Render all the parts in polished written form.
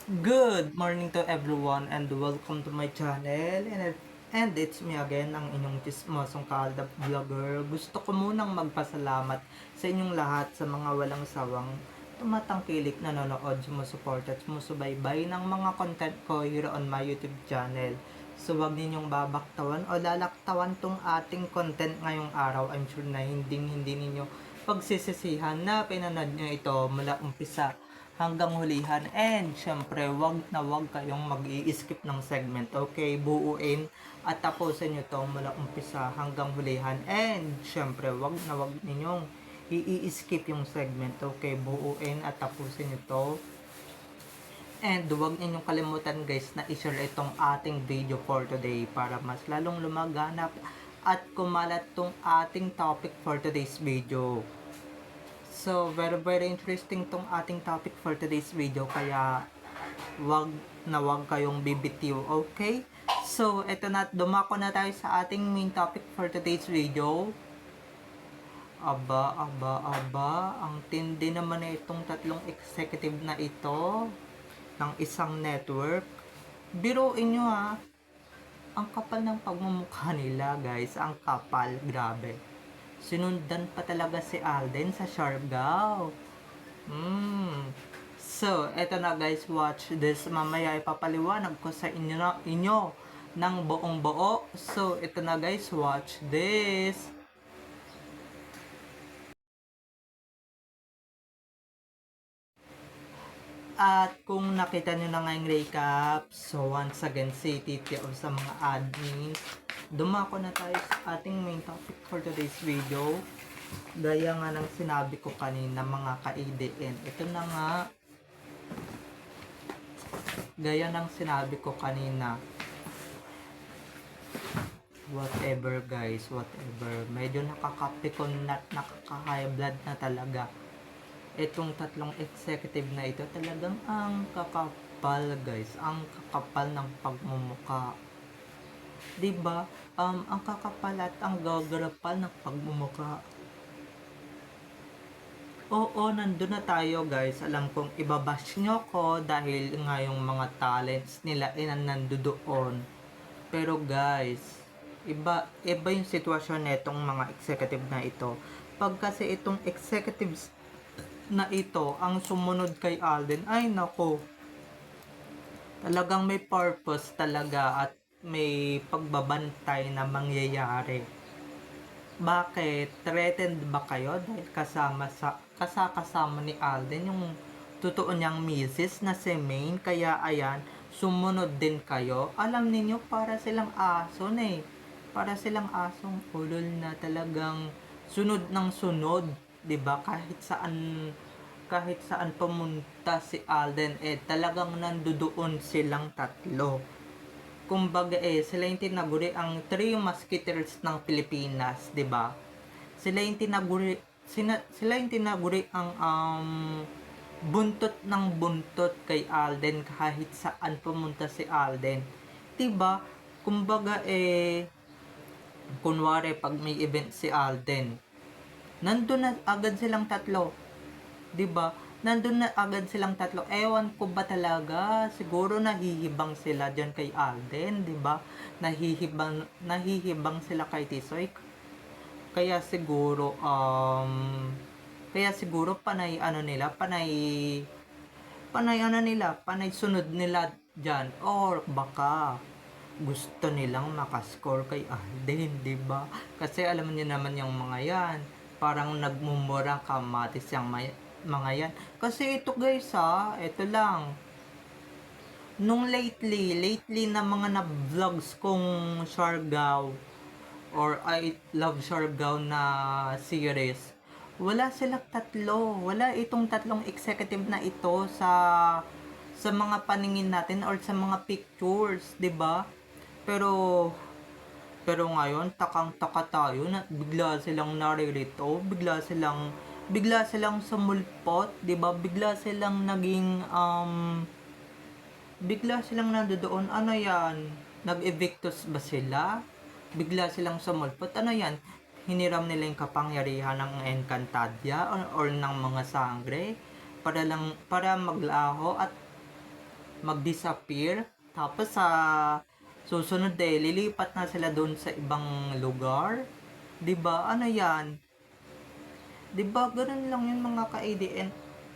Good morning to everyone and welcome to my channel and it's me again, ang inyong chismosong kalda vlogger. Gusto ko munang magpasalamat sa inyong lahat sa mga walang sawang tumatangkilik, nanonood, sumusuporta at sumusubaybay ng mga content ko here on my YouTube channel. So wag ninyong babaktawan o lalaktawan tong ating content ngayong araw. I'm sure na hindi ninyo pagsisisihan na pinanood nyo ito mula umpisa hanggang hulihan. And syempre, wag na wag kayong mag-i-skip ng segment. Okay, buuin at tapusin nyo to mula umpisa hanggang hulihan. And syempre, wag na wag ninyong i-skip yung segment. Okay, buuin at tapusin nyo to. And huwag ninyong kalimutan guys na i-share itong ating video for today para mas lalong lumaganap at kumalat tong ating topic for today's video. So, very interesting tong ating topic for today's video, kaya wag na wag kayong bibitiw, okay? So, eto na, dumako na tayo sa ating main topic for today's video. Ang tindi naman na itong tatlong executive na ito ng isang network. Biruin nyo ha, ang kapal ng pagmumukha nila guys, ang kapal, grabe. Sinundan pa talaga si Alden sa Siargao. So, eto na guys, watch this. Mamaya ipapaliwanag ko sa inyo ng buong buo. So, eto na guys, watch this. At kung nakita nyo na nga yung recap, so once again, si TTO sa mga admins, dumako na tayo sa ating main topic for today's video. Gaya nga ng sinabi ko kanina mga ka-ADN, ito na nga, gaya ng sinabi ko kanina, whatever guys, whatever, medyo nakakapikon at nakaka-high blood na talaga itong tatlong executive na ito. Talagang ang kakapal guys, ang kakapal ng pagmumuka, diba? Ang kakapal at ang gagarapal ng pagmumuka. Oo, nandun na tayo guys. Alam kong ibabash nyo ko dahil nga yung mga talents nila nandoon. Pero guys, iba yung sitwasyon netong mga executive na ito. Pag kasi itong executives na ito ang sumunod kay Alden, ay nako, talagang may purpose talaga at may pagbabantay na mangyayari. Bakit? Threatened ba kayo dahil kasama ni Alden yung totoo niyang misis na si Maine, kaya ayan, sumunod din kayo? Alam niyo para silang aso na eh. Para silang asong ulol na talagang sunod ng sunod, 'di ba? Kahit saan pumunta si Alden, talagang nandoon silang tatlo. Kumbaga sila yung tinaguri ang Three Musketeers ng Pilipinas, 'di ba? Sila yung tinaguri ang buntot ng buntot kay Alden kahit saan pumunta si Alden. 'Di ba? Kumbaga kunwari pag may event si Alden, nandun na agad silang tatlo. 'Di ba? Nandun na agad silang tatlo. Ewan ko ba talaga, siguro nahihibang sila diyan kay Alden, 'di ba? Nahihibang sila kay Tisoy. Kaya siguro panay panay sunod nila diyan, or baka gusto nilang makascore kay Alden, 'di ba? Kasi alam niyo naman yung mga 'yan, parang nagmumura kamatis yung mga yan. Kasi ito guys ito lang. Nung lately na mga na-vlogs kong Siargao or I Love Siargao na series, wala silang tatlo. Wala itong tatlong executive na ito sa mga paningin natin or sa mga pictures, 'di ba? Pero ngayon, takang-taka tayo na bigla silang naririto, bigla silang sumulpot, 'di ba? Bigla silang nandoon. Ano 'yan? Nag-evictus ba sila? Bigla silang sumulpot. Ano 'yan? Hiniram nila yung kapangyarihan ng Encantadia or ng mga sangre para maglaho mag-disappear. Tapos sa susunod lilipat na sila doon sa ibang lugar. 'Di ba? Ano 'yan? 'Di ba? Ganun lang 'yun mga ka-ADN.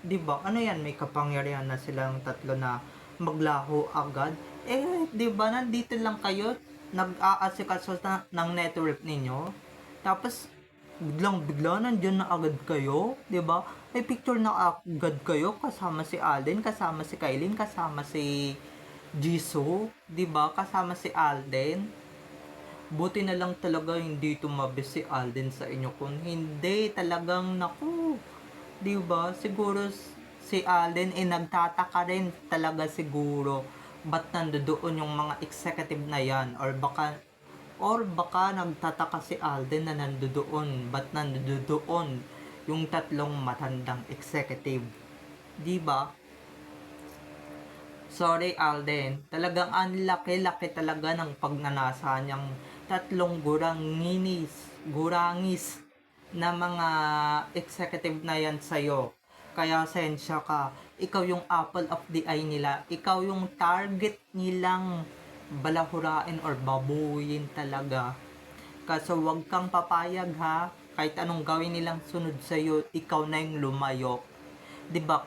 'Di ba? Ano 'yan? May kapangyarihan na silang tatlo na maglaho agad. 'Di ba? Nandito lang kayo nag-aasikaso ng network ninyo. Tapos biglang nandiyan na agad kayo, 'di ba? May picture na agad kayo kasama si Alden, kasama si Kailin, kasama si Jisoo, 'di ba? Kasama si Alden. Buti na lang talaga hindi tumabi si Alden sa inyo. Kung hindi, talagang naku, 'di ba? Siguro si Alden nagtataka rin talaga siguro ba't nandoon yung mga executive na yan, or baka nagtataka si Alden na nandoon, ba't nandoon yung tatlong matandang executive, 'di ba? Sorry Alden, talagang ang laki-laki talaga ng pagnanasa niyang tatlong gurangis na mga executive na yan sa'yo. Kaya sensya ka, ikaw yung apple of the eye nila, ikaw yung target nilang balahurain or babuyin talaga. Kaso wag kang papayag ha, kahit anong gawin nilang sunod sa'yo, ikaw na yung lumayo. 'Di ba?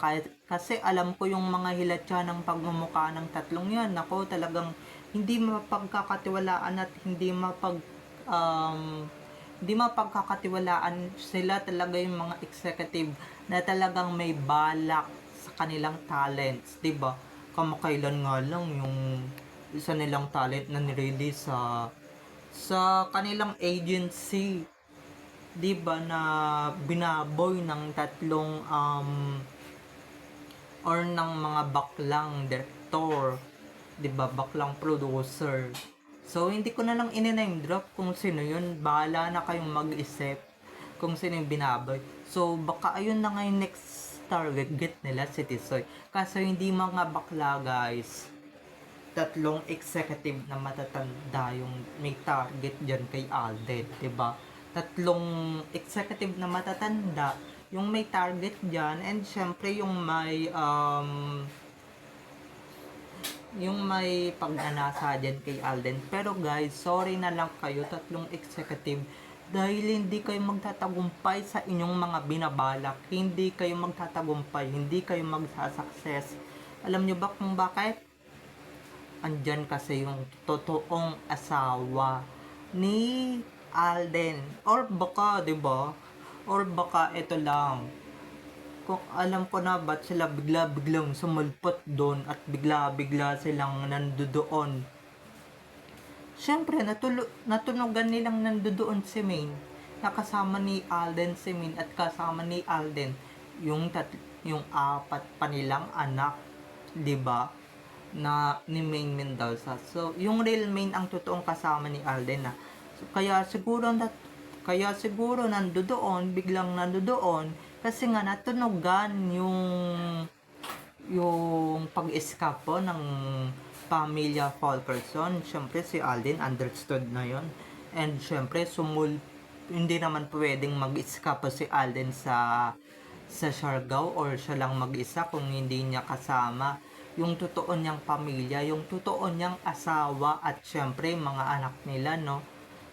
Kasi alam ko yung mga hilatya ng pagmumukha ng tatlong 'yan. Nako, talagang hindi mapagkakatiwalaan at hindi mapagkakatiwalaan sila talaga yung mga executive na talagang may balak sa kanilang talents, 'di ba? Kamakailan nga lang yung isa nilang talent na nirelease sa kanilang agency, 'di ba, na binaboy ng tatlong or ng mga baklang director, 'di ba, baklang producer. So hindi ko na lang in-name drop kung sino 'yun, bahala na kayong mag-isip kung sino yung binaboy. So baka ayun na nga yung next target nila, si Tisoy. Kaso hindi mga bakla guys, tatlong executive na matatanda yung may target dyan kay Alden, 'di ba? Tatlong executive na matatanda yung may target dyan, and syempre yung may pagnanasa dyan kay Alden. Pero guys, sorry na lang kayo, tatlong executive, dahil hindi kayo magtatagumpay sa inyong mga binabalak, hindi kayo magtatagumpay, hindi kayo magsasucess. Alam nyo ba kung bakit? Andyan kasi yung totoong asawa ni Alden. Or baka, 'di ba? Or baka ito lang. Kung alam ko na ba't sila bigla-biglang sumulpot doon at bigla-bigla silang nandoon. Siyempre, natunugan nilang nandoon si Maine. Nakasama ni Alden si Maine at kasama ni Alden yung apat pa nilang anak, 'di ba? Na ni Maine Mendoza. So, yung real Maine ang totoong kasama ni Alden na. So, kaya siguro nandoon, biglang nandoon kasi nga natunugan yung pag-eskapo ng pamilya Fulkerson. Syempre si Alden understood na yon. And syempre hindi naman pwedeng mag-eskapo si Alden sa Siargao or siya lang mag-isa kung hindi niya kasama yung totoo niyang pamilya, yung totoo niyang asawa at syempre mga anak nila, no?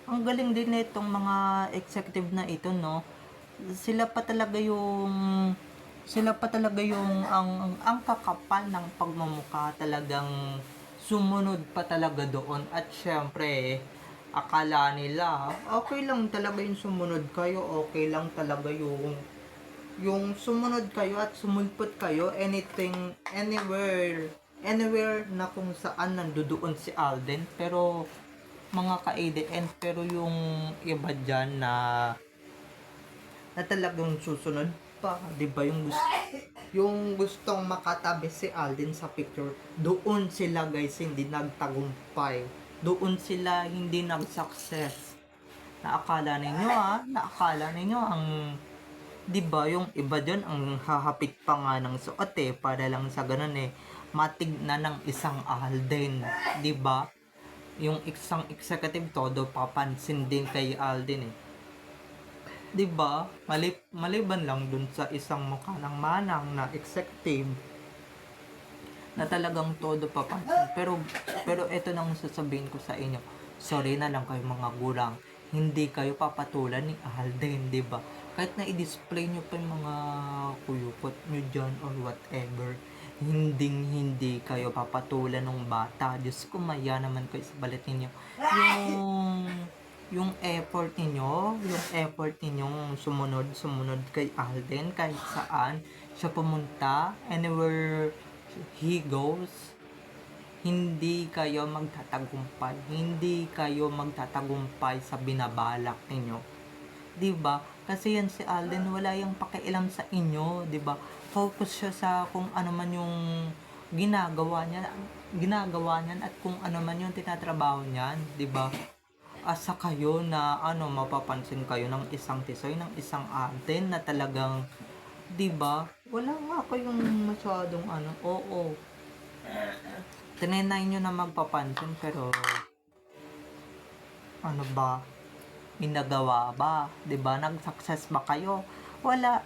Ang galing din nitong mga executive na ito, no? Sila pa talaga yung ang kakapal ng pagmumukha, talagang sumunod pa talaga doon. At syempre akala nila okay lang talaga yung sumunod kayo, okay lang talaga yung sumunod kayo at sumulpot kayo anywhere na kung saan nandoon si Alden. Pero mga ka-ADN, pero yung iba dyan na talagang susunod pa, 'di ba, yung gustong makatabi si Alden sa picture, doon sila guys hindi nagtagumpay, doon sila hindi nag-success. Naakala ninyo ang, 'di ba, yung iba diyan ang hahapit pa nga ng suot para lang sa ganun matignan ng isang Alden, 'di ba? Yung isang executive todo papansin din kay Alden 'di ba? Maliban lang dun sa isang mukha ng manang na executive, na talagang todo papansin. Pero ito nang sasabihin ko sa inyo, sorry na lang kayo mga gurang, hindi kayo papatulan ni Alden, di ba? Kahit na i-display nyo pa yung mga kuyukot nyo dyan or whatever, hindi kayo papatulan ng bata. Diyos ko, maya naman kayo sa balat ninyo. Yung effort ninyong sumunod kay Alden kahit saan siya pumunta, anywhere he goes, hindi kayo magtatagumpay sa binabalak ninyo. 'Di ba? Kasi yan si Alden, wala yang pakialam sa inyo, 'di ba? Focus siya sa kung ano man yung ginagawa niyan at kung ano man yung tinatrabaho niyan, 'di ba? Asa kayo na mapapansin kayo ng isang tisoy, ng isang Alden na talagang, 'di ba? Wala nga kayong masyadong oo. Tinenay nyo na magpapansin pero ano ba? Inagawa ba? 'Di ba? Nag-success ba kayo? Wala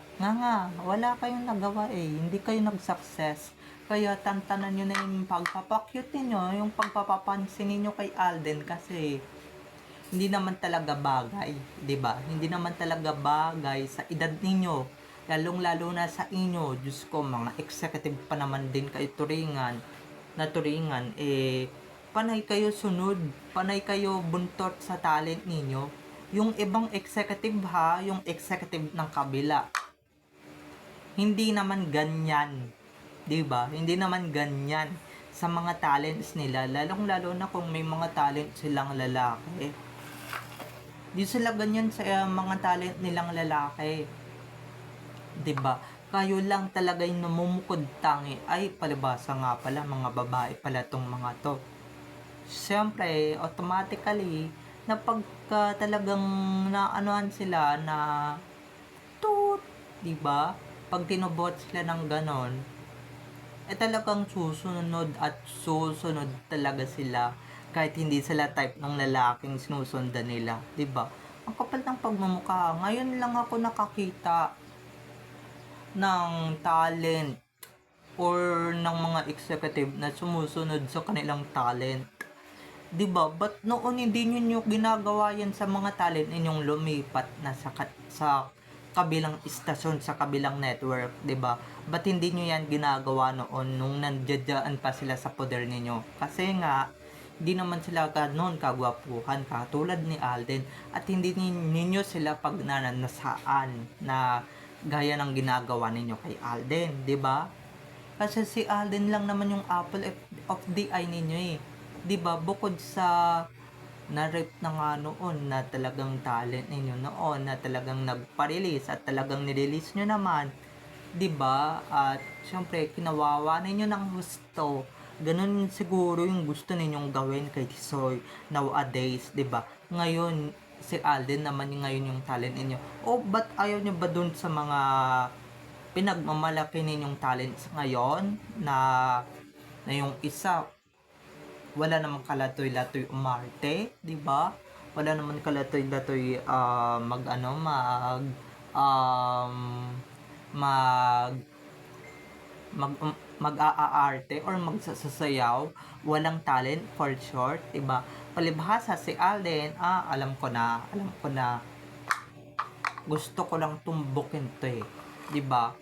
kayong nagawa eh. Hindi kayo nag-success. Kaya tantanan nyo na yung pagpapakyut niyo, yung pagpapapansin niyo kay Alden kasi hindi naman talaga bagay, 'di ba? Hindi naman talaga bagay sa edad ninyo. Lalong-lalo na sa inyo, Diyos ko, mga executive pa naman din kayo turingan, panay kayo sunod, panay kayo buntot sa talent ninyo. Yung ibang executive yung executive ng kabila, hindi naman ganyan, 'di ba? Hindi naman ganyan sa mga talents nila, lalong-lalo na kung may mga talent silang lalaki. Di sila ganyan sa mga talent nilang lalaki. 'Di ba? Kayo lang talaga yung namumukod tangi. Ay, palibasa nga pala, mga babae pala tong mga to. Siyempre, automatically, na pagka talagang naanohan sila na toot, 'di ba? Pag tinubot sila ng ganon, talagang susunod talaga sila kahit hindi sila type ng lalaking sinusundan nila, 'di ba? Ang kapal ng pagmumukha. Ngayon lang ako nakakita ng talent or ng mga executive na sumusunod sa kanilang talent. 'Di ba? But noon hindi niyo ginagawa 'yan sa mga talent ninyong lumipat na sa kabilang istasyon, sa kabilang network, 'di ba? But hindi niyo 'yan ginagawa noon nung nandiyan pa sila sa poder ninyo. Kasi nga hindi naman sila ganoon kagwapuhan katulad ni Alden at hindi ninyo sila pagnanasaan na gaya ng ginagawa ninyo kay Alden, 'di ba? Kasi si Alden lang naman yung apple of the eye ninyo eh. 'Di ba? Bukod sa na-rip na nga noon na talagang talent ninyo noon na talagang nagpa-release at talagang nirelease nyo naman, 'di ba? At syempre kinawawa ninyo ng gusto. Ganun siguro yung gusto ninyong gawin kay Tisoy nowadays, 'di ba? Ngayon si Alden naman yung ngayon yung talent ninyo. O ba't ayaw nyo ba dun sa mga pinagmamalaki ninyong talents ngayon na yung isa wala namang kalatoy-latoy umarte, 'di ba? Wala naman kalatoy-latoy um, mag mag-aarte or magsasayaw, walang talent for short, 'di ba? Palibhasa si Alden, alam ko na gusto ko lang tumbukin 'to eh, 'di ba?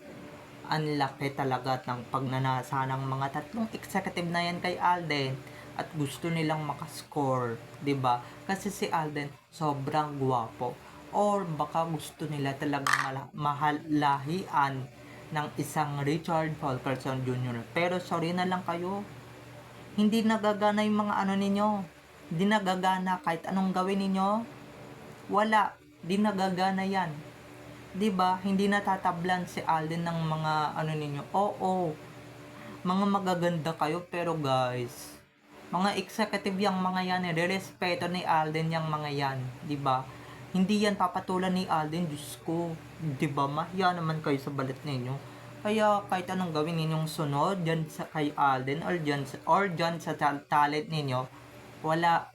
Ang laki talaga ng pagnanasa ng mga tatlong executive na yan kay Alden at gusto nilang makascore, 'di ba? Kasi si Alden sobrang gwapo or baka gusto nila talagang mahalahian ng isang Richard Fulkerson Jr. Pero sorry na lang kayo, hindi nagagana yung mga ninyo. Hindi nagagana kahit anong gawin ninyo. Wala, di nagagana yan. 'Di ba? Hindi natatablan si Alden ng mga ninyo. Oo. Mga magaganda kayo pero guys, mga executive yang mga yan, respeto ni Alden yang mga yan, 'di ba? Hindi yan papatulan ni Alden, Diyos ko. 'Di ba? Mahiya naman kayo sa balat ninyo. Kaya kahit anong gawin ninyong sunod diyan sa kay Alden or diyan sa talent ninyo, wala,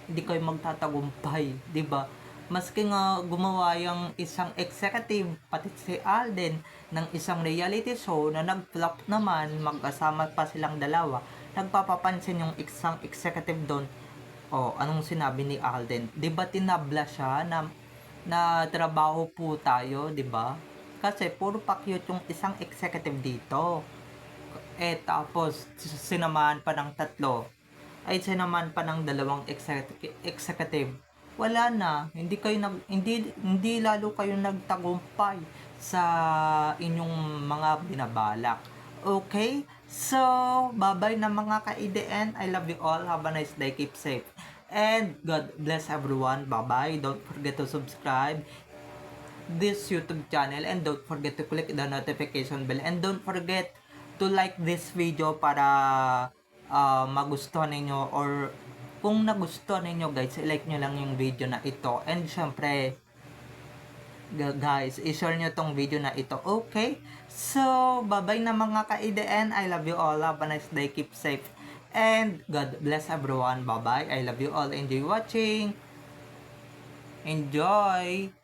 hindi kayo magtatagumpay, 'di ba? Maski nga gumawa yung isang executive, pati si Alden, ng isang reality show na nag-flop naman, magkasama pa silang dalawa, nagpapapansin yung isang executive doon. O, anong sinabi ni Alden? Di ba tinabla siya na trabaho po tayo, di ba? Kasi puro pa cute yung isang executive dito. Tapos, sinamahan pa ng tatlo. Ay, sinamahan pa ng dalawang executive. Wala na. Hindi lalo kayo nagtagumpay sa inyong mga binabalak. Okay? So, bye-bye na mga ka-IDN. I love you all. Have a nice day. Keep safe. And God bless everyone. Bye-bye. Don't forget to subscribe this YouTube channel and don't forget to click the notification bell and don't forget to like this video para magustuhan ninyo, or kung nagustuhan ninyo guys, i-like nyo lang yung video na ito, and syempre guys, i-share nyo tong video na ito. Okay? So, bye-bye na mga ka-IDN. I love you all. Have a nice day. Keep safe. And God bless everyone. Bye-bye. I love you all. Enjoy watching. Enjoy.